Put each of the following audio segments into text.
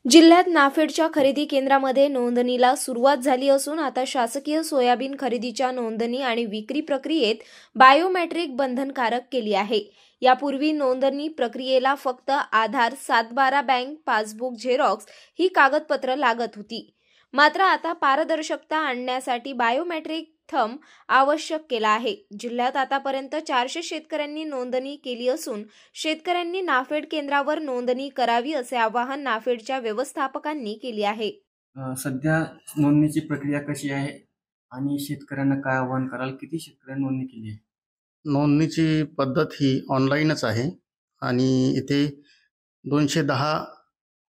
जिल्ह्यात नाफेडच्या खरेदी केंद्रामध्ये नोंदणीला सुरुवात झाली असून आता शासकीय सोयाबीन खरेदीच्या नोंदणी आणि विक्री प्रक्रियेत बायोमेट्रिक बंधनकारक केली आहे। यापूर्वी नोंदणी प्रक्रियेला फक्त आधार, 7/12 बँक पासबुक झेरॉक्स ही कागदपत्र लागत होती। मात्र आता पारदर्शकता आणण्यासाठी बायोमेट्रिक थंब आवश्यक केला आहे। जिल्ह्यात आतापर्यंत 400 शेतकऱ्यांनी नोंदणी केली असून शेतकऱ्यांनी नाफेड केंद्रावर नोंदणी करावी असे आवाहन नाफेडच्या व्यवस्थापकांनी केले आहे। सध्या नोंदणीची प्रक्रिया कशी आहे आणि शेतकऱ्यांना काय आवाहन कराल? किती शेतकऱ्यांनी नोंदणी केली आहे? नोंदणीची पद्धत ही ऑनलाईनच आहे आणि इथे 210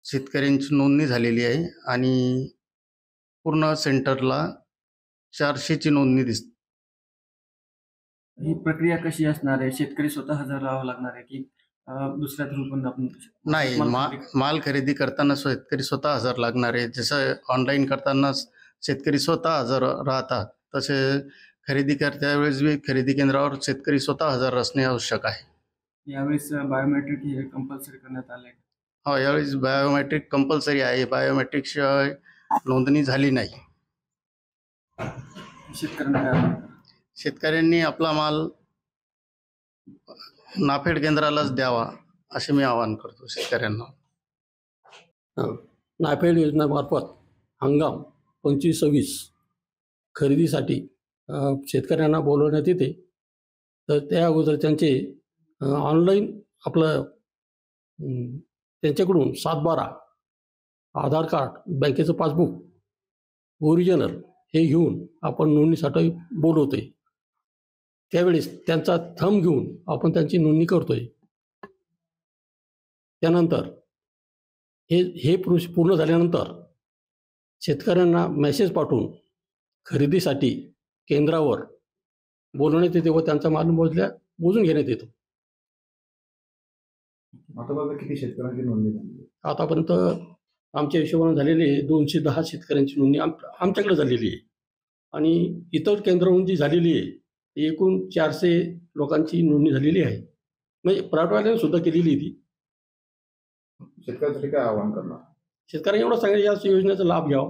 शेतकऱ्यांची नोंदणी झालेली आहे आणि पूर्ण सेंटरला 400 ची नोंदणी दिसते। ही प्रक्रिया कशी असणार आहे? शेतकरी स्वतः हजर राहावं लागणार आहे की दुसऱ्या थ्रू पण आपण? नाही, माल खरेदी करताना शेतकरी स्वतः हजर लागणार आहे। जसं ऑनलाईन करताना शेतकरी स्वतः हजर राहतात, तसे खरेदी करत्या वेळेस बी खरेदी केंद्रावर शेतकरी स्वतः हजर असणे आवश्यक आहे। यावेळेस बायोमेट्रिक हे कंपल्सरी करण्यात आले? हो, यावेळेस बायोमेट्रिक कंपल्सरी आहे। बायोमेट्रिक शिवाय नोंदणी झाली नाही। शेतकऱ्यांनी आपला माल नाफेड केंद्रालाच द्यावा असे मी आवाहन करतो शेतकऱ्यांना। नाफेड योजनेमार्फत हंगाम 25-26 खरेदीसाठी शेतकऱ्यांना बोलवण्यात येते। तर त्या अगोदर त्यांचे ऑनलाईन आपलं त्यांच्याकडून 7/12 आधार कार्ड, बँकेचं पासबुक ओरिजिनल हे घेऊन आपण नोंदणीसाठी बोलवतोय। त्यावेळेस त्यांचा थंब घेऊन आपण त्यांची नोंदणी करतोय। त्यानंतर हे पूर्ण झाल्यानंतर शेतकऱ्यांना मेसेज पाठवून खरेदीसाठी केंद्रावर बोलवण्यात येते व त्यांचा माल मोजून घेण्यात येतो। आतापर्यंत किती शेतकऱ्यांची नोंदणी झाली? आतापर्यंत आमच्या हिशोबाने झालेली 210 शेतकऱ्यांची नोंदणी आमच्याकडे झालेली आहे आणि इतर केंद्रावरून जी झालेली आहे एकूण 400 लोकांची नोंदणी झालेली आहे। म्हणजे प्रायव्हेटवाल्यांनी सुद्धा केलेली आहे ती। शेतकऱ्यांसाठी काय आवाहन करणार? शेतकऱ्यांनी एवढं सांगितलं या योजनेचा लाभ घ्यावा।